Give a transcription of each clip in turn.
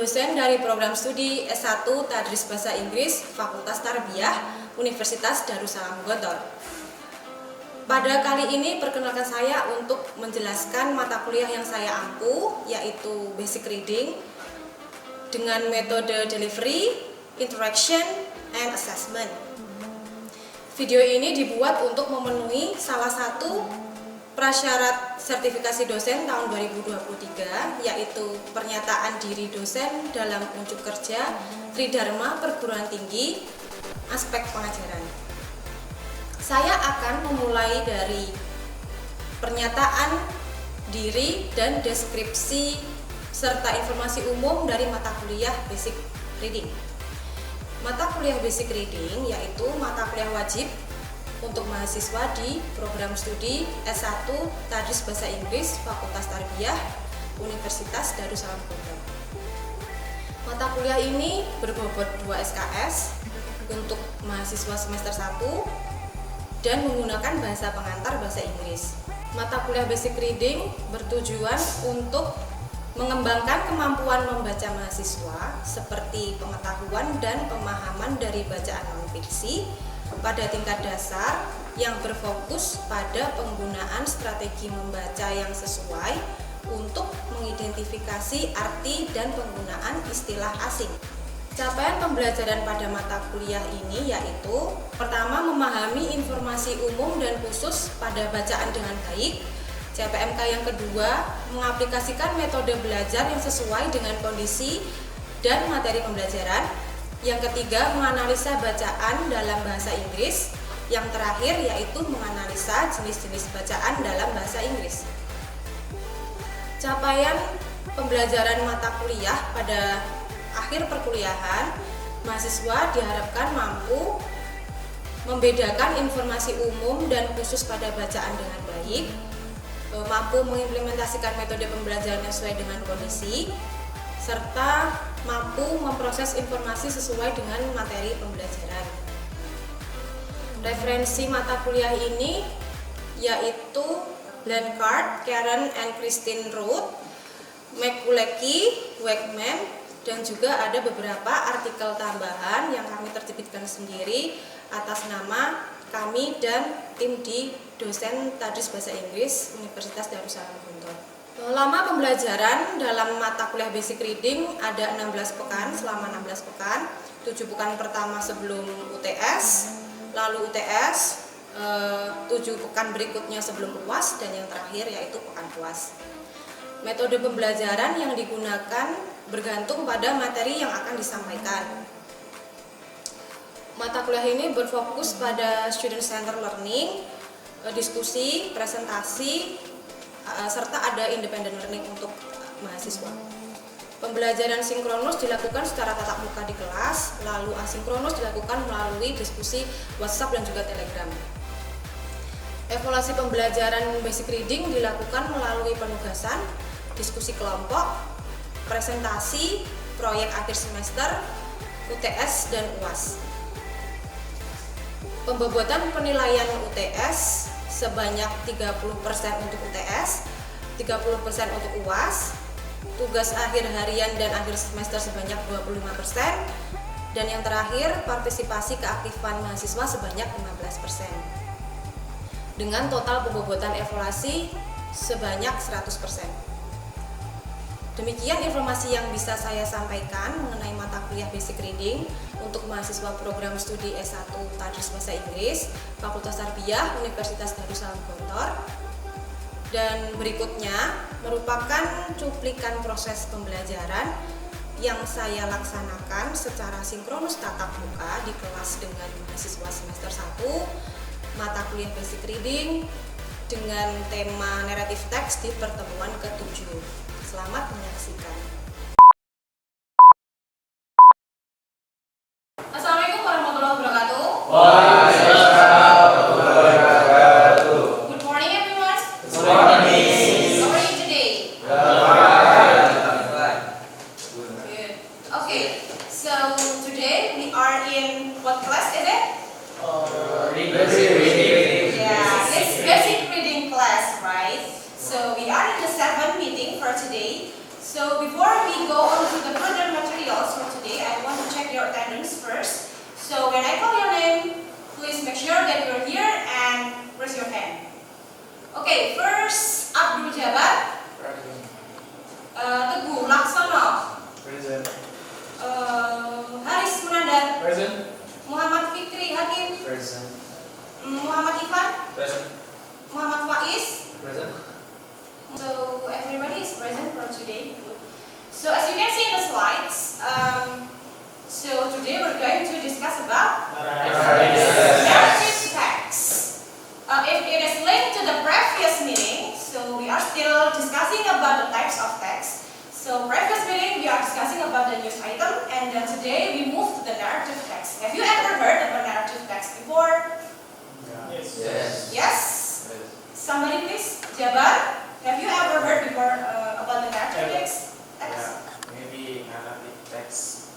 dosen dari program studi S1 Tadris Bahasa Inggris Fakultas Tarbiyah Universitas Darussalam Gontor. Pada kali ini perkenalkan saya untuk menjelaskan mata kuliah yang saya ampu, yaitu Basic Reading dengan metode delivery, interaction, and assessment. Video ini dibuat untuk memenuhi salah satu prasyarat sertifikasi dosen tahun 2023, yaitu pernyataan diri dosen dalam unjuk kerja Tridharma Perguruan Tinggi aspek pengajaran. Saya akan memulai dari pernyataan diri dan deskripsi serta informasi umum dari mata kuliah Basic Reading. Mata kuliah Basic Reading yaitu mata kuliah wajib untuk mahasiswa di program studi S1 Tadris Bahasa Inggris Fakultas Tarbiyah Universitas Darussalam Gontor. Mata kuliah ini berbobot 2 SKS untuk mahasiswa semester 1 dan menggunakan bahasa pengantar bahasa Inggris. Mata kuliah Basic Reading bertujuan untuk mengembangkan kemampuan membaca mahasiswa seperti pengetahuan dan pemahaman dari bacaan non-fiksi pada tingkat dasar yang berfokus pada penggunaan strategi membaca yang sesuai untuk mengidentifikasi arti dan penggunaan istilah asing. Capaian pembelajaran pada mata kuliah ini yaitu pertama, memahami informasi umum dan khusus pada bacaan dengan baik. CPMK yang kedua, mengaplikasikan metode belajar yang sesuai dengan kondisi dan materi pembelajaran. Yang ketiga, menganalisa bacaan dalam bahasa Inggris. Yang terakhir yaitu menganalisa jenis-jenis bacaan dalam bahasa Inggris. Capaian pembelajaran mata kuliah pada akhir perkuliahan, mahasiswa diharapkan mampu membedakan informasi umum dan khusus pada bacaan dengan baik, mampu mengimplementasikan metode pembelajaran yang sesuai dengan kondisi, serta mampu memproses informasi sesuai dengan materi pembelajaran. Referensi mata kuliah ini yaitu Blanchard, Karen and Christine Roth, McCullough, Wegman, dan juga ada beberapa artikel tambahan yang kami terbitkan sendiri atas nama kami dan tim di dosen Tadris Bahasa Inggris Universitas Darussalam Gontor. Lama pembelajaran dalam mata kuliah Basic Reading ada 16 pekan, selama 16 pekan, 7 pekan pertama sebelum UTS, lalu UTS, 7 pekan berikutnya sebelum UAS, dan yang terakhir yaitu pekan UAS. Metode pembelajaran yang digunakan bergantung pada materi yang akan disampaikan. Mata kuliah ini berfokus pada student center learning, diskusi, presentasi, serta ada independent learning untuk mahasiswa. Pembelajaran sinkronus dilakukan secara tatap muka di kelas, lalu asinkronus dilakukan melalui diskusi WhatsApp dan juga Telegram. Evaluasi pembelajaran Basic Reading dilakukan melalui penugasan, diskusi kelompok, presentasi, proyek akhir semester, UTS, dan UAS. Pembobotan penilaian UTS sebanyak 30% untuk UTS, 30% untuk UAS, tugas akhir harian dan akhir semester sebanyak 25%, dan yang terakhir partisipasi keaktifan mahasiswa sebanyak 15%. Dengan total pembobotan evaluasi sebanyak 100%. Demikian informasi yang bisa saya sampaikan mengenai mata kuliah Basic Reading untuk mahasiswa program studi S1 Tadris Bahasa Inggris Fakultas Tarbiyah Universitas Darussalam Gontor. Dan berikutnya merupakan cuplikan proses pembelajaran yang saya laksanakan secara sinkronus tatap muka di kelas dengan mahasiswa semester 1 mata kuliah Basic Reading dengan tema naratif teks di pertemuan ke-7. Selamat menyaksikan. Assalamualaikum warahmatullahi wabarakatuh. Waalaikumsalam warahmatullahi wabarakatuh. Good morning everyone. Good morning. How are you today? Good. Okay. So today we are in what class is it? Reading. Yeah, it's Basic Reading class, right? So we are in the 7th meeting for today. So before we go on to the further going to discuss about Narrative narrative text. If it is linked to the previous meeting, so we are still discussing about the types of text. So previous meeting we are discussing about the news item, and then today we move to the narrative text. Have you ever heard of a narrative text before? Yes. Yes? Somebody please? Jabar, have you ever heard before about the narrative text? Maybe narrative text.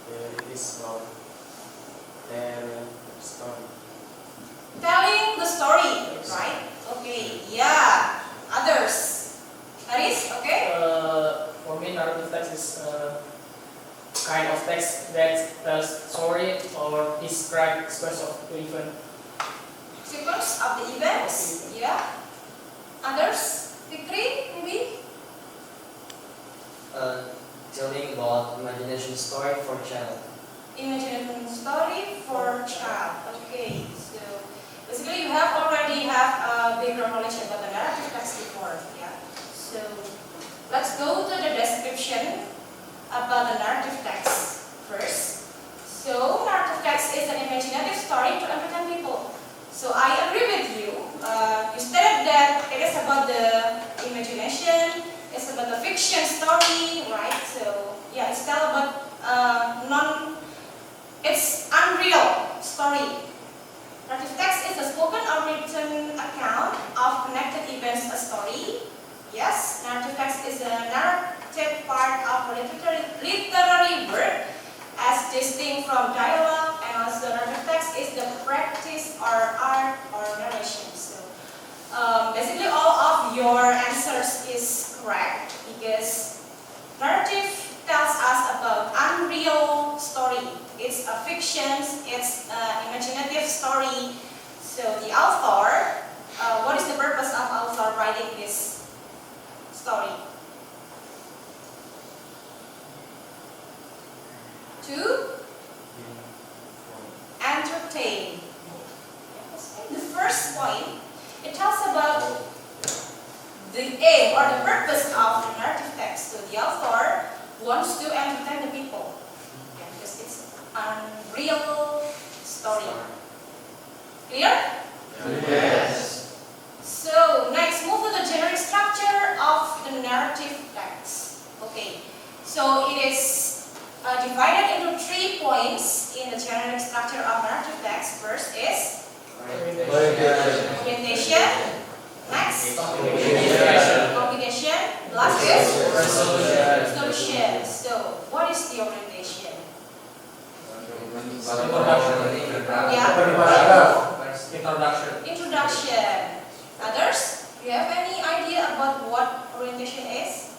It is about their story. Telling the story, right? Okay, yeah. Others? Haris, okay? For me, narrative text is kind of text that tells story or describe sequence of the event. Sequence of the events, yeah. Others? Fikri, maybe? Telling about imagination story for child. Imagination story for child. Okay, so basically you have already have a background knowledge about the narrative text before, yeah. So let's go to the description about the narrative text first. So narrative text is an imaginative story to entertain people. So I agree with you. You stated that it is about the imagination. It's about the fiction story, right? So yeah, it's tell about it's unreal story. Narrative text is a spoken or written account of connected events, a story. Yes, narrative text is a narrative part of a literary work as distinct from dialogue, and also narrative text is the practice or art or narration. So basically all of your answers is correct because narrative tells us about unreal story. It's a fiction, it's an imaginative story. So the author, what is the purpose of author writing this story? To entertain. The first point, it talks about the aim or the purpose of the narrative text. So the author wants to entertain the people, because it's a real story. Clear? Yes. So next, move to the generic structure of the narrative text. Okay, so it is divided into 3 points in the generic structure of narrative text. First is orientation. Next, complication. Last is solution. So, what is the orientation? Introduction. Others? Do you have any idea about what orientation is?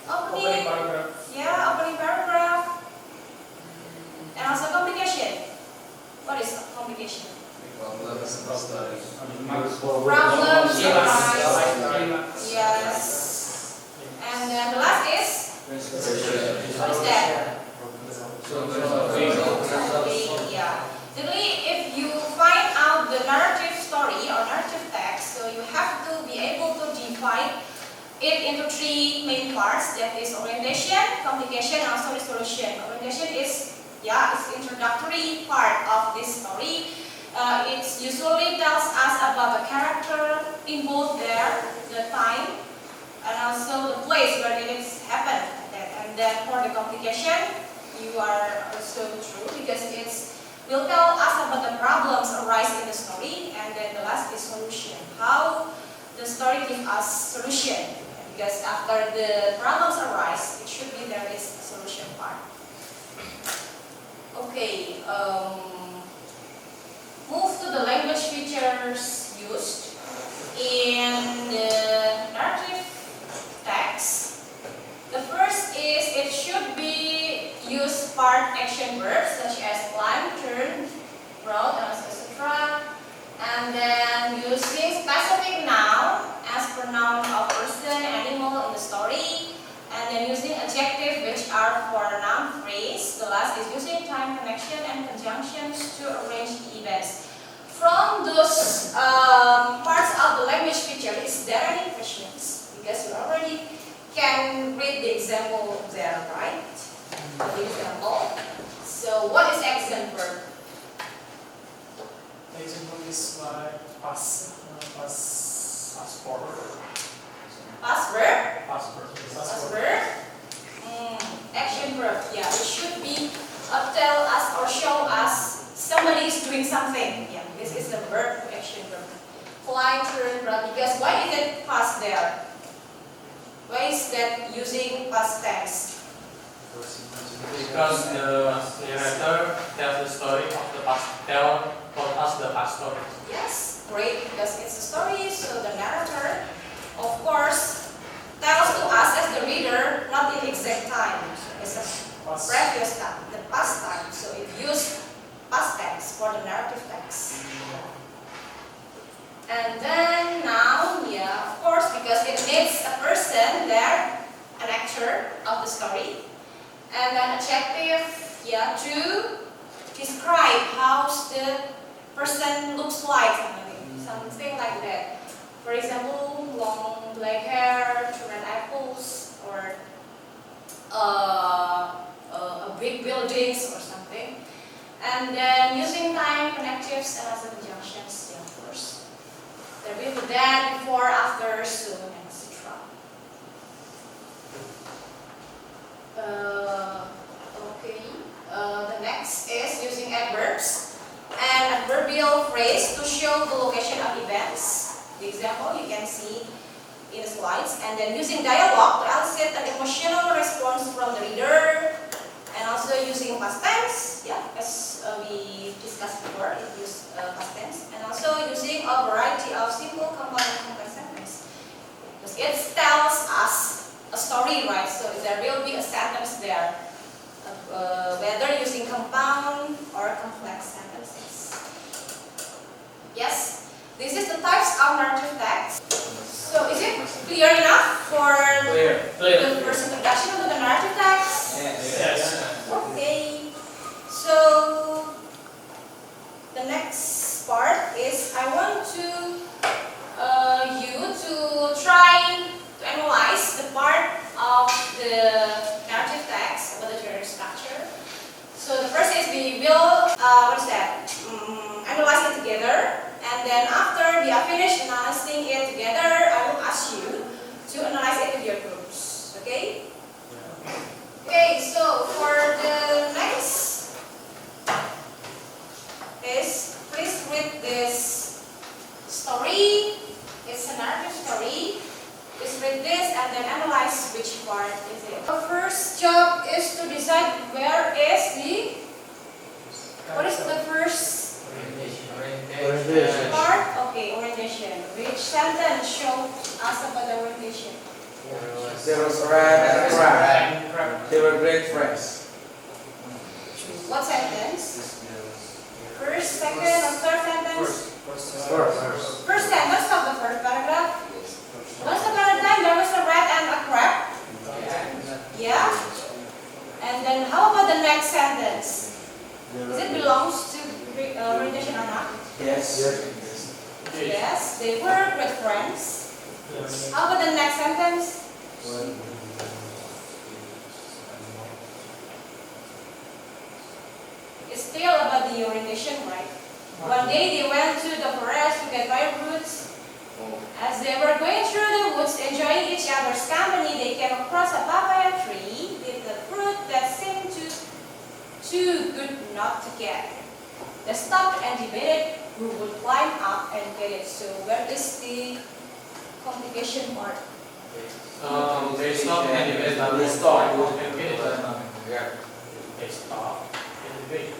Opening Opening. paragraph. Yeah, opening paragraph. And also complication. What is complication? Problems arise. Yes. And then the last is? What is that? Yeah. Basically, if you find out the narrative story or narrative text, so you have to be able to divide it into 3 main parts. That is orientation, complication, and also solution. Orientation is, it's introductory part of this story. It usually tells us about the character involved there, the time, and also the place where it happened. And then for the complication, you are also true because it will tell us about the problems arise in the story. And then the last is solution. How the story gives us solution. Because after the problems arise, it should be there is a solution part. Okay, move to the language features used in the narrative text. The first is it should be use part action verbs such as climb, turn, brought, etc. And then using specific noun as pronoun of person, animal in the story. And then using adjective which are for noun phrase. The last is using time, connection, and conjunctions to arrange the events. From those parts of the language feature, is there any questions? Because you already can read the example there, right? For example, so what is action verb? Example is like past passport. Past verb? Passport. Verb. Action verb. Yeah, it should be tell us or show us somebody is doing something. Yeah, this is the verb to action verb. Fly, turn, run. Because why is it past there? Why is that using past tense? Because the narrator tells the story of the past, told us the past story. Yes, great. Because it's a story, so the narrator, of course, tells to us as the reader, not in exact time. It's a previous time, the past time. So it used past tense for the narrative text. And then now, yeah, of course, because it needs a person there, an actor of the story, and then adjective, yeah, to describe how the person looks like, something like that. For example, long black hair, red apples, or a big buildings or something. And then using time, connectives, and other conjunctions, yeah, of course. There will be then, before, after, soon, etc. Okay. The next is using adverbs and adverbial phrase to show the location of events. The example you can see in the slides. And then using dialogue to elicit an emotional response from the reader. And also using past tense, yeah, as we discussed before, it used past tense. And also using a variety of simple, compound, and complex sentences. Because it tells us a story, right? So there will be a sentence there, whether using compound or complex sentences. Yes, this is the types of narrative text. So is it clear enough for the first introduction to the narrative text? Yes. Okay, so the next part is I want you to try to analyze the part of the narrative text about the genre structure. So the first is we will analyze it together, and then after we are finished analyzing it together, I will ask you to analyze it with your groups. Okay? Okay, so for the next is please read this story. It's a narrative story. Please read this and then analyze which part is it. The first job is to decide what is the first Orientation. part? Okay, orientation. Which sentence shows us about the orientation? There was red and crab. They were great friends. What sentence? First, second, or third sentence? First sentence of the first paragraph. Once upon a time, there was a rat and a crab. Yeah. And then how about the next sentence? Does it belongs to orientation or not? Yes. Yes, they were great friends. How about the next sentence? It's still about the orientation, right? One day they went to the forest to get firewood. As they were going through the woods, enjoying each other's company, they came across a papaya tree with a fruit that seemed too good not to get. They stopped and debated who would climb up and get it. So where is the complication part? They stopped and debated. They stopped. And get it. They stop and debate.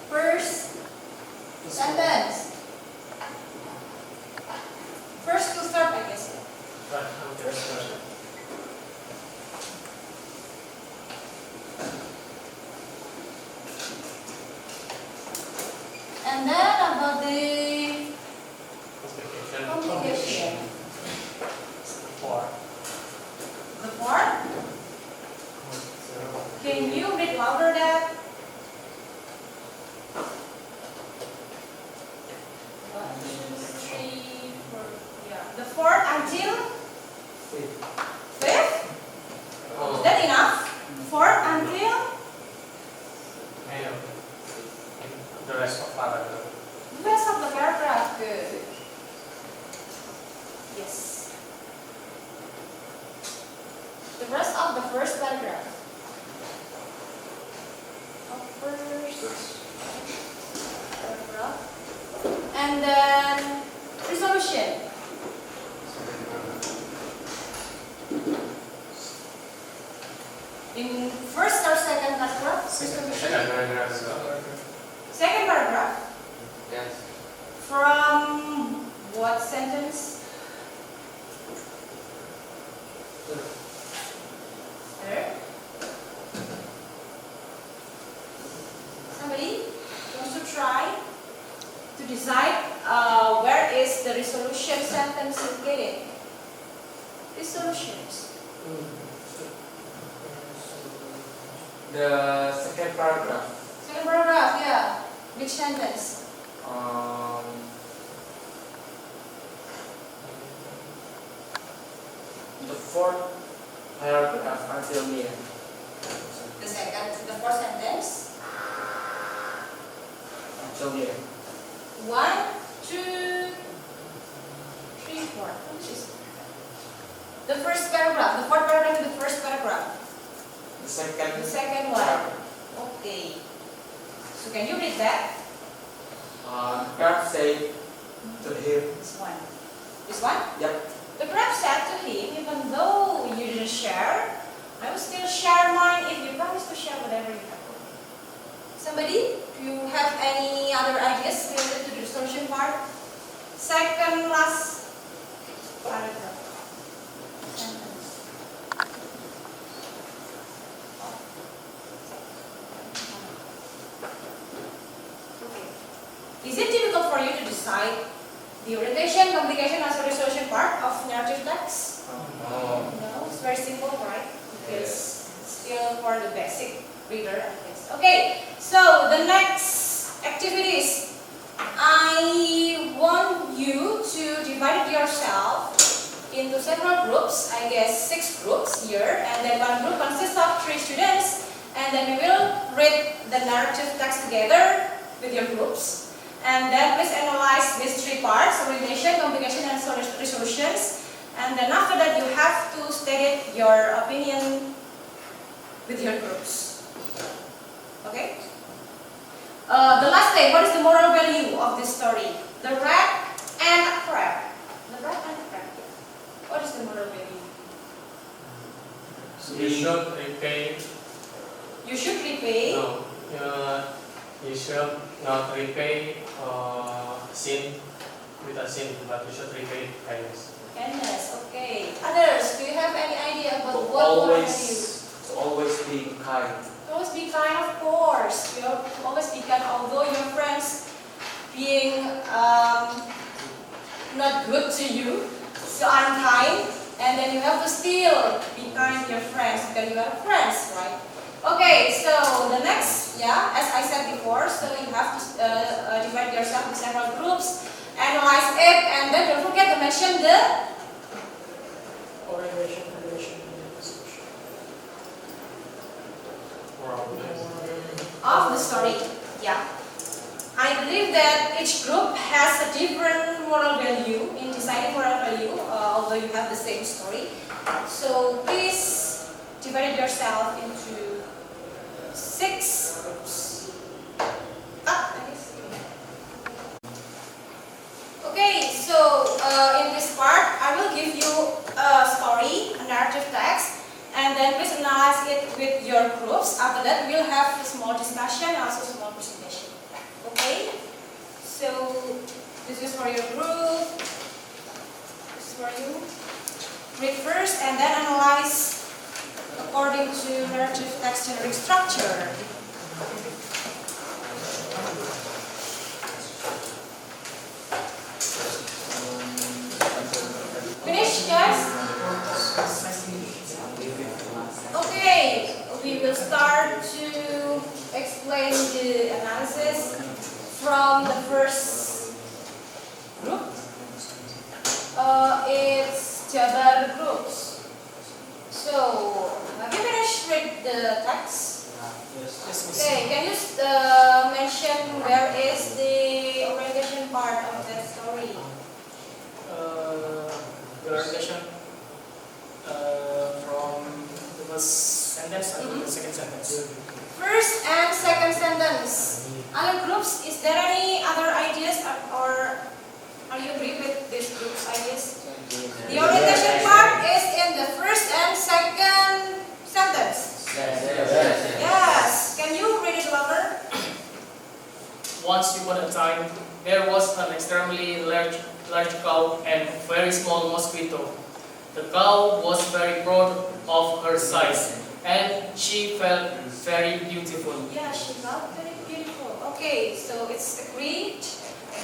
First sentence. First to third, I guess. Right, okay. And then about the complication. The part? Can you read louder that? 1, 2, 3, 4. Yeah. The fourth until fifth? Oh. That rest of the first paragraph. Paragraph. And then resolution. In first or second paragraph? Resolution. Second paragraph. Yes. From what sentence? Third. Somebody wants to try to decide where is the resolution sentence located? Resolutions. The second paragraph. Second paragraph, yeah. Which sentence? The fourth paragraph until the end. The fourth sentence. Until the end. 1, 2, 3, 4. Which is the first paragraph? The fourth paragraph is the first paragraph. The The second one. Okay. So can you read that? Grab say to him. This one. This one? Yep. The crab said to him, even though you didn't share, I will still share mine if you promise to share whatever you have. Somebody? Do you have any other ideas related to the resolution part? Second last paragraph. Sentence. Okay. Is it difficult for you to decide the orientation, complication, and resolution part of narrative text? No, it's very simple, right? It's still for the basic reader, I guess. Okay, so the next activities. I want you to divide yourself into several groups, I guess 6 groups here, and then one group consists of 3 students, and then we will read the narrative text together with your groups. And then please analyze these 3 parts: orientation, complication, and resolutions. And then after that, you have to state your opinion with your groups. Okay? The last thing, what is the moral value of this story? The rat and a crab. The rat and a crab. What is the moral value? You should repay. You should repay. No, you should not repay sin with a sin, but you should repay kindness. Kindness, okay. Others, do you have any idea about what moral value? Always be kind. Always be kind, of course. You know, always be kind, although your friends being not good to you, so unkind, and then you have to still be kind to your friends because you are friends, right? Okay, so the next, as I said before, so you have to divide yourself into several groups, analyze it, and then don't forget to mention the Orientation, relation, and resolution. of the story. Yeah. I believe that each group has a different moral value in deciding moral value, although you have the same story. So please divide yourself into 6 groups. Okay, so in this part, I will give you a story, a narrative text, and then please analyze it with your groups. After that, we'll have a small discussion and also a small presentation. Okay? So, this is for your group. This is for you. Read first and then analyze according to narrative text generic structure. Finish, guys? Okay, we will start to explain the analysis from the first group. It's Jabar groups. So, have you finished with the text? Okay, can you mention where is the orientation part of that story? The orientation from first sentence and the second sentence. First and second sentence. Other groups, is there any other ideas or are you agree with this group's ideas? The orientation part is in the first and second sentence. Yes. Can you read it louder? Once upon a time, there was an extremely large cow and very small mosquito. The cow was very proud of her size, and she felt very beautiful. Yeah, she felt very beautiful. Okay, so it's agreed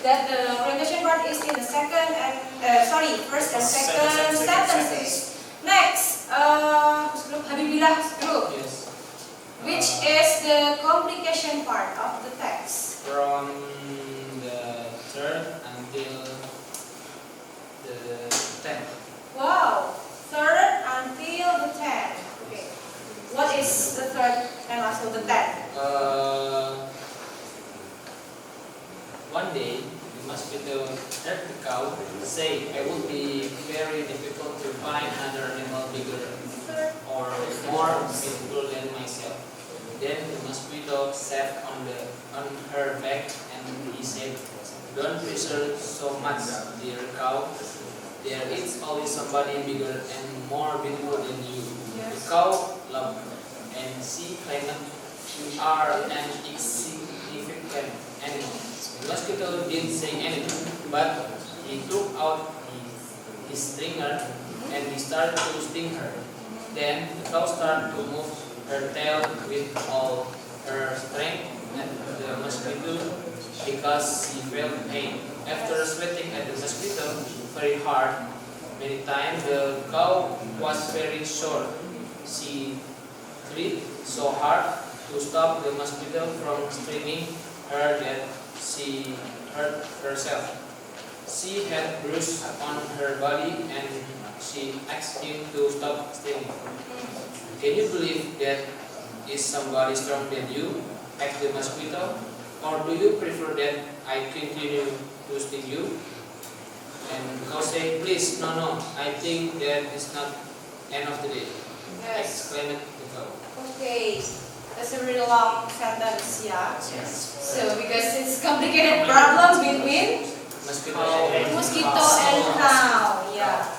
that the orientation part is in the first and second sentences. Next, group Habibilah's group, Yes. which is the complication part of the text. From the third until the 10th. Wow, third until the 10th. Okay, what is the third and also the 10th? One day, the mosquito heard the cow say, "I would be very difficult to find another animal bigger or more beautiful than myself." Then the mosquito sat on her back and he said, "Don't pressure so much, dear cow. There is always somebody bigger and more beautiful than you." The cow laughed and she claimed, "You are an insignificant animal." The mosquito didn't say anything, but he took out his stinger and he started to sting her. Then the cow started to move her tail with all her strength at the mosquito because she felt pain. After sweating at the mosquito very hard, many times the cow was very sore. She tried so hard to stop the mosquito from stinging her that she hurt herself. She had bruises on her body and she asked him to stop stinging. "Can you believe that is somebody stronger than you?" asked the mosquito. "Or do you prefer that I continue to sting you?" And the cow said, "Please, no, I think that is not end of the day," exclaimed the cow. Okay, that's a really long sentence, yeah. Yes. So because it's complicated problem between Mosquito mosquito and cow, yeah.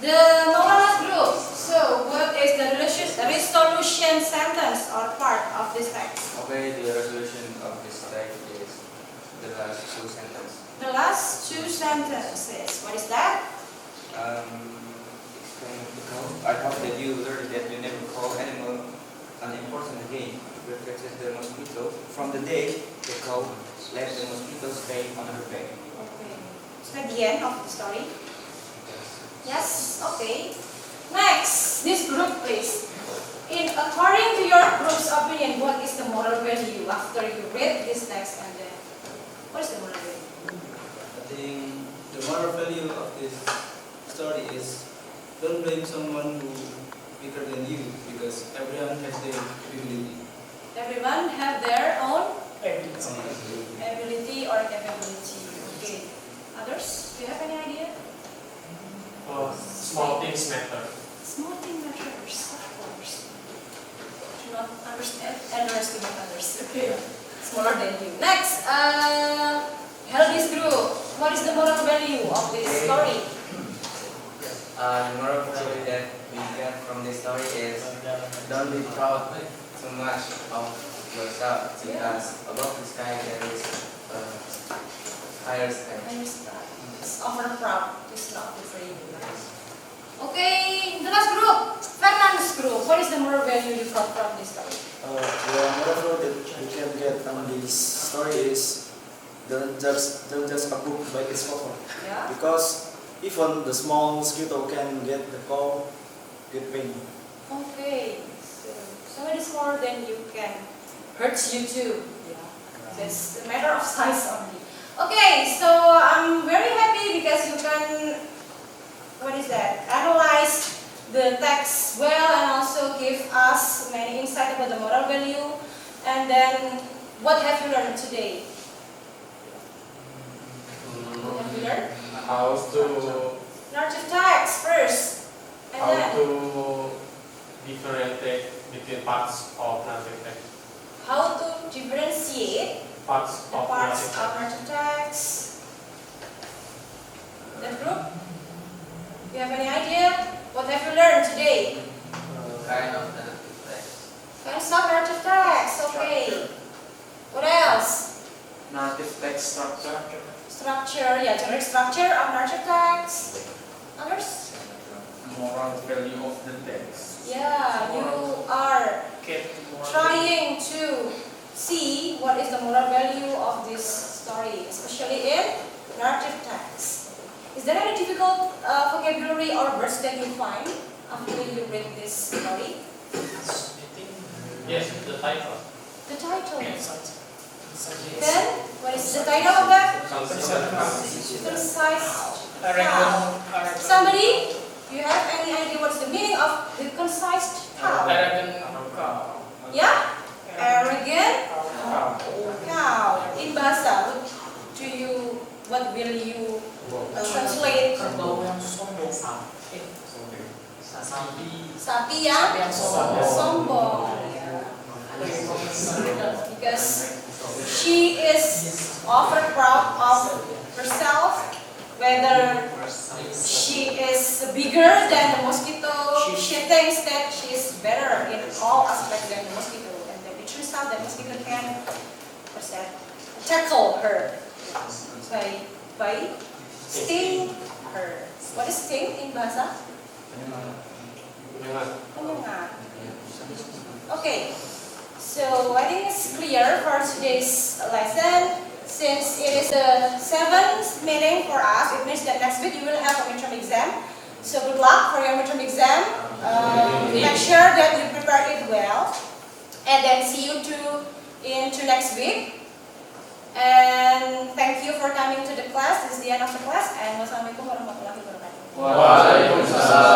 The moral group. So what is the resolution sentence or part of this text? Okay, the resolution of this text is the last two sentences. The last two sentences. What is that? Explain the code. I hope that you learned that you never call animal unimportant again. Reflected the mosquito. From the day the cow left the mosquito stay on her back. Okay. Is that the end of the story? Yes. Okay. Next, this group, please. According to your group's opinion, what is the moral value after you read this text and then what is the moral value? I think the moral value of this story is don't blame someone who bigger than you because everyone has their ability. Everyone have their own Ability. ability or capability. Okay. Others? Do you have any idea? Small things matter. Small thing matters, of course. Do not underestimate others. Okay. Smaller than you. Next, Healthy's group. What is the moral value of this story? The moral value that we get from this story is don't be proud too much of yourself because above the sky there is higher sky. It's over proud. It's not good for you. Okay, the last group, Fernand's group. What is the moral value you got from this story? The moral that you can get from this story is don't just a book by its cover. Yeah. Because even the small mosquito can get the cow, get pain. Okay, so somebody smaller than you can hurt you too. Yeah. That's a matter of size only. Okay, so I'm very happy because you can, analyze the text well and also give us many insight about the moral value. And then, what have you learned today? What have you learned? How to Learn to text first, and how then to differentiate between parts of narrative text. How to differentiate Parts the of parts narrative of text. narrative text. That group? You have any idea? What have you learned today? Kind of narrative text. Kinds of narrative text, okay. What else? Narrative text structure. Structure, yeah, generic structure of narrative text. Others? Moral value of the text. Yeah, you are Get more. trying to see what is the moral value of this story, especially in narrative text. Is there any difficult vocabulary or words that you find after you read this story? Yes, the title. The title. Yes. Then, what is the title of that? Concise. Concise. I reckon. Somebody, you have any idea what's the meaning of the concise cow? I reckon. Yeah? Arrogant cow. In bahasa, what will you translate? Sapi yang sombong. Because she is over proud of herself, whether she is bigger than the mosquito, she thinks that she is better in all aspects than the mosquito, and then it turns out that mosquito can tackle her by sting her. What is sting in bahasa? Penyengat. Okay, so I think it's clear for today's lesson. Since it is the 7th meeting for us, it means that next week you will have a midterm exam. So good luck for your midterm exam. Make sure that you prepare it well. And then see you into next week. And thank you for coming to the class. This is the end of the class. And wassalamualaikum warahmatullahi wabarakatuh. Waalaikumsalam.